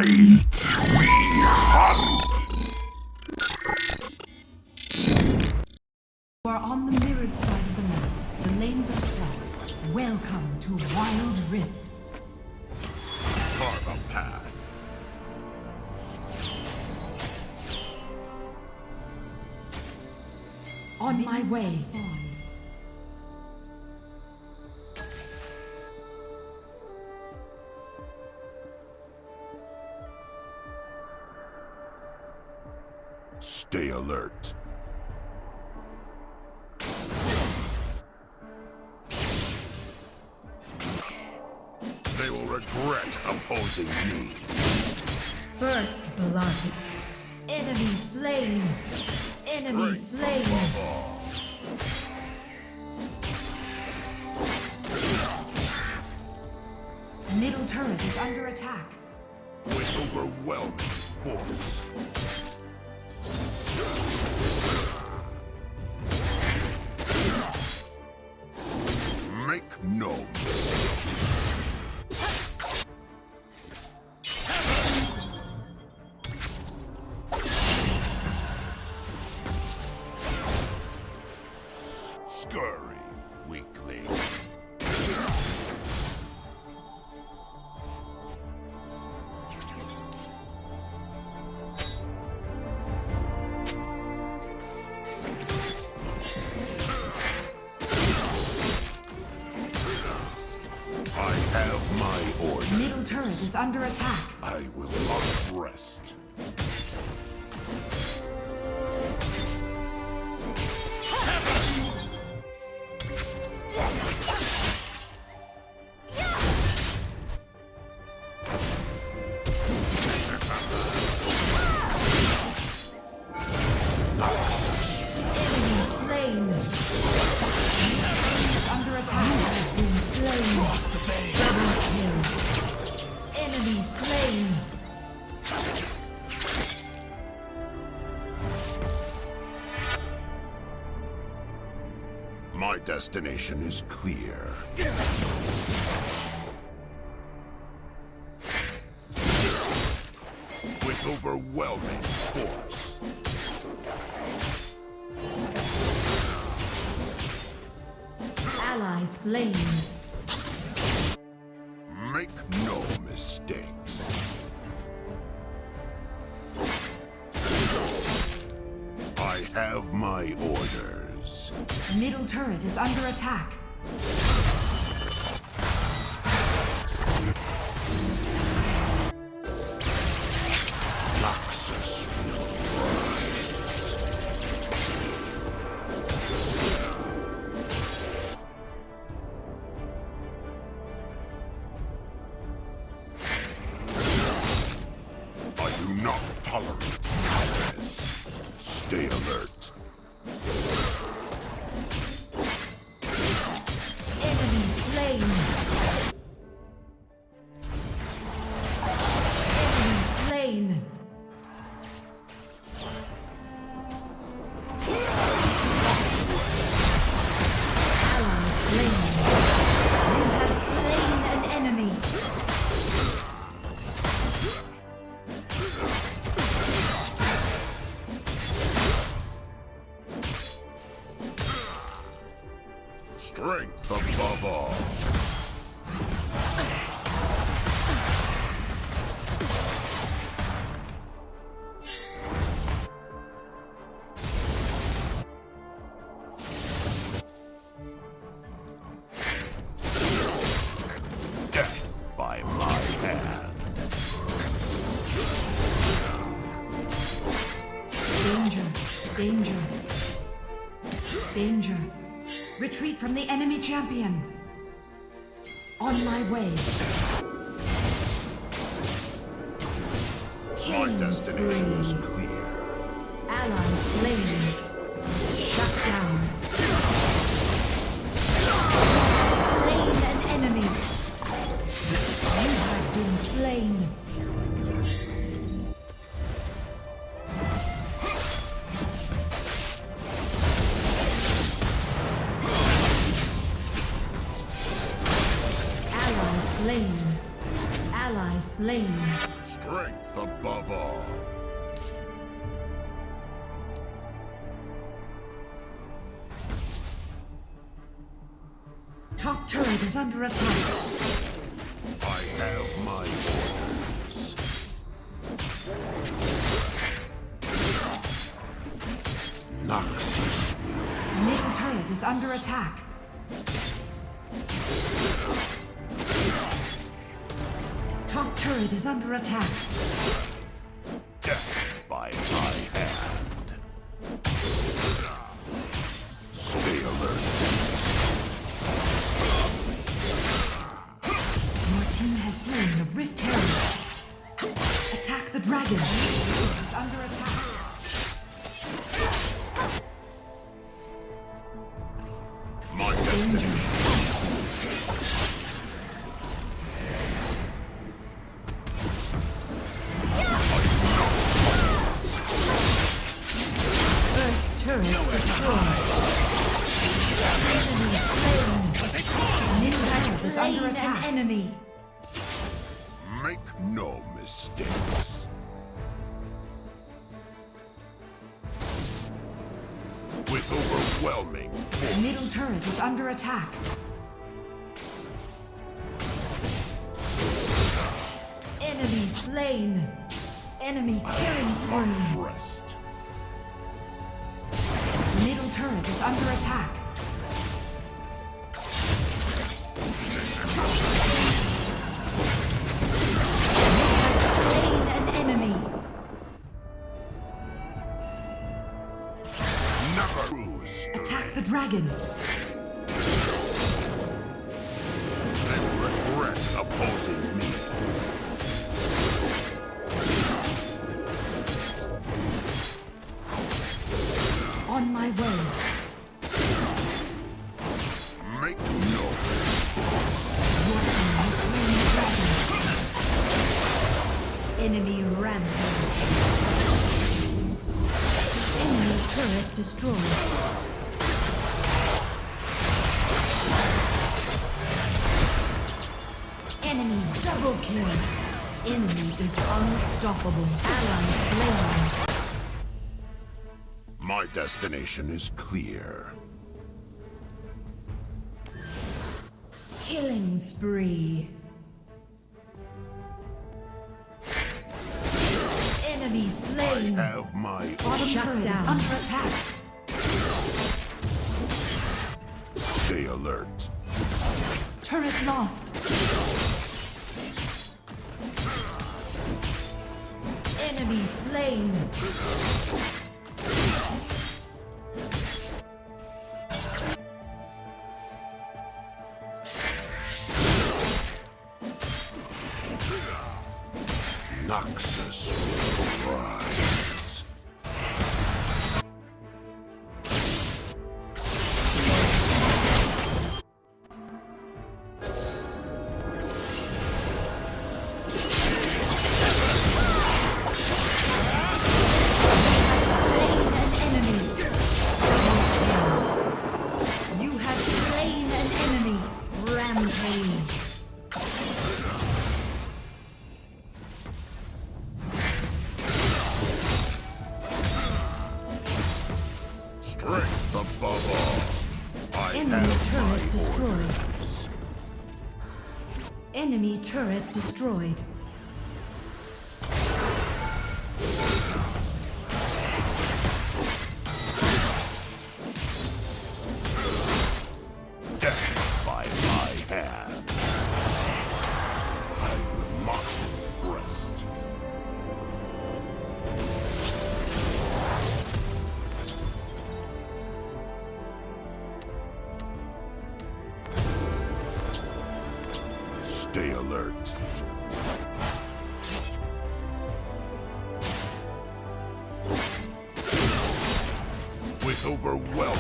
Fight! We hunt! You are on the mirrored side of the map. The lanes are swapped. Welcome to Wild Rift. Carve a path. On my Minions way. have spawned. Stay alert. They will regret opposing me. First blood. Enemy slain. Enemy slain. Above all. Middle turret is under attack. With overwhelming force. Make no mistake. Scurry, weakling. I have my order. Middle turret is under attack. I will not rest. Enemy slain. Under attack has been slain. Double kill. Enemy slain. My destination is clear. With overwhelming force. Ally slain. Make no mistakes. I have my orders. Middle turret is under attack. Noxus will I do not tolerate cowardice. Stay alert. Enemy slain. Enemy slain. Ally slain. You have slain an enemy. Strength above all. Death by my hand. Danger. Danger. Danger. Retreat from the enemy champion. On my way. My Killing destination is spree. clear. Ally slain. Shut down. Slain an enemy. You have been slain. Ally slain. Ally slain. Strength above all. Top turret is under attack. I have my orders. Noxus will. Middle turret is under attack. Top turret is under attack. Death by my hand. Stay alert. Your team has slain the Rift Herald. Attack the dragon. It is under attack. My destiny. Earth turret destroyed. Enemy slain. Middle turret is under attack. Enemy. Make no mistakes. With overwhelming Middle force. turret is under attack. Enemy slain. Enemy killing spree. Rest. Middle turret is under attack. Slain an enemy. Never lose. Attack the dragon. And regret opposing me. On my way. Make no mistakes. Your team has slain the dragon. Enemy rampage. Enemy turret destroyed. Enemy double kill. Enemy is unstoppable. Ally slain. My destination is clear. Killing spree. Enemy slain. Have my Bottom turret is under attack. stay alert. Turret lost. Enemy slain. Noxus will rise. You have slain an enemy. Rampage. Strength above all. I Enemy have turret my destroyed. orders. Enemy turret destroyed. Death by my hand. I will not rest. Stay alert. With overwhelming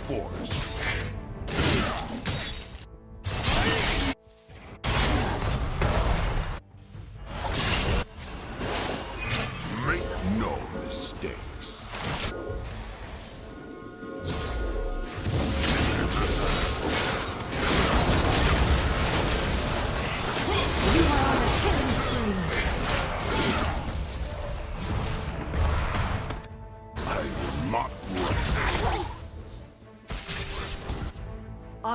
force. Make no mistakes. You are on a killing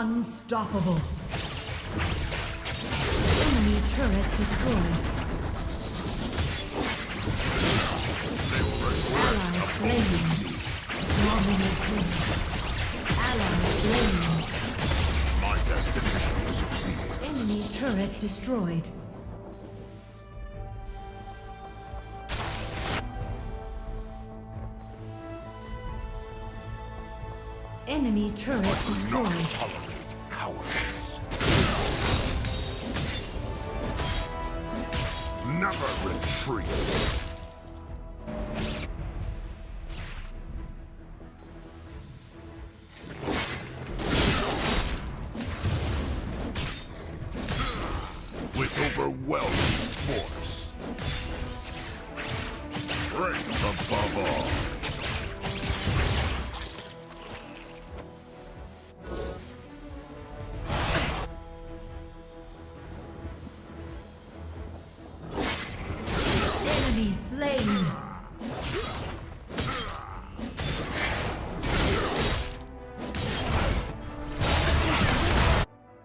Unstoppable. Enemy turret destroyed. Ally slain. Dominating. Ally slain. My destination is clear. Enemy turret destroyed. Enemy turret Not destroyed. tolerate cowardice. Never retreat. With overwhelming force. Strength above all. Enemy slain.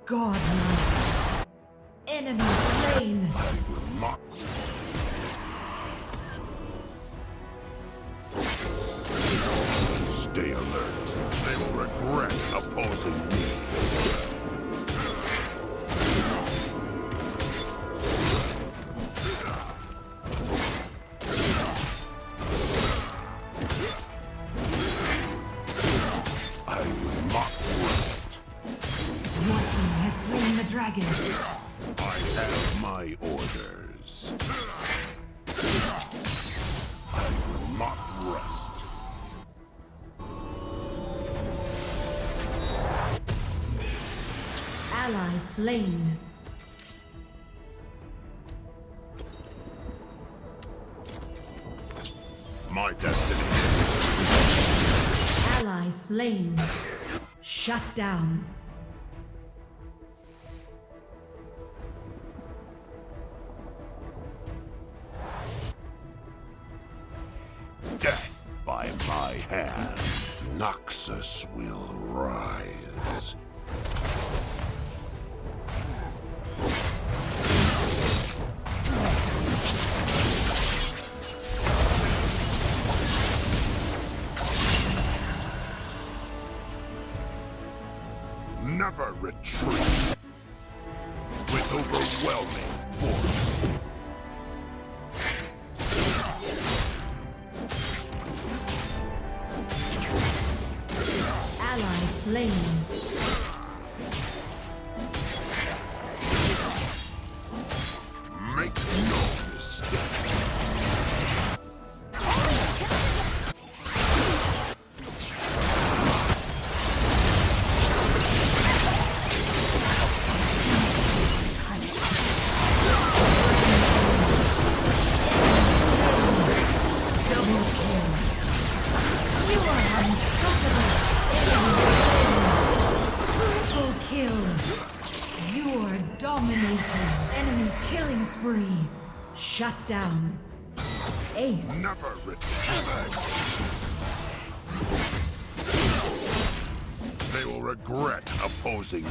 Godlike. Enemy slain. I will not. Stay alert. They will regret opposing me. I will not rest. Your team has slain the dragon. I have my orders. I will not rest. Ally slain. My destiny. Ally slain. Shut down. Death by my hand. Noxus will rise. Never retreat. With overwhelming force. Ally slain. Make no mistakes. Double kill. You are unstoppable. Triple kill. You are dominating. Enemy killing spree. Shut down. Ace. Never retreat. They will regret opposing me.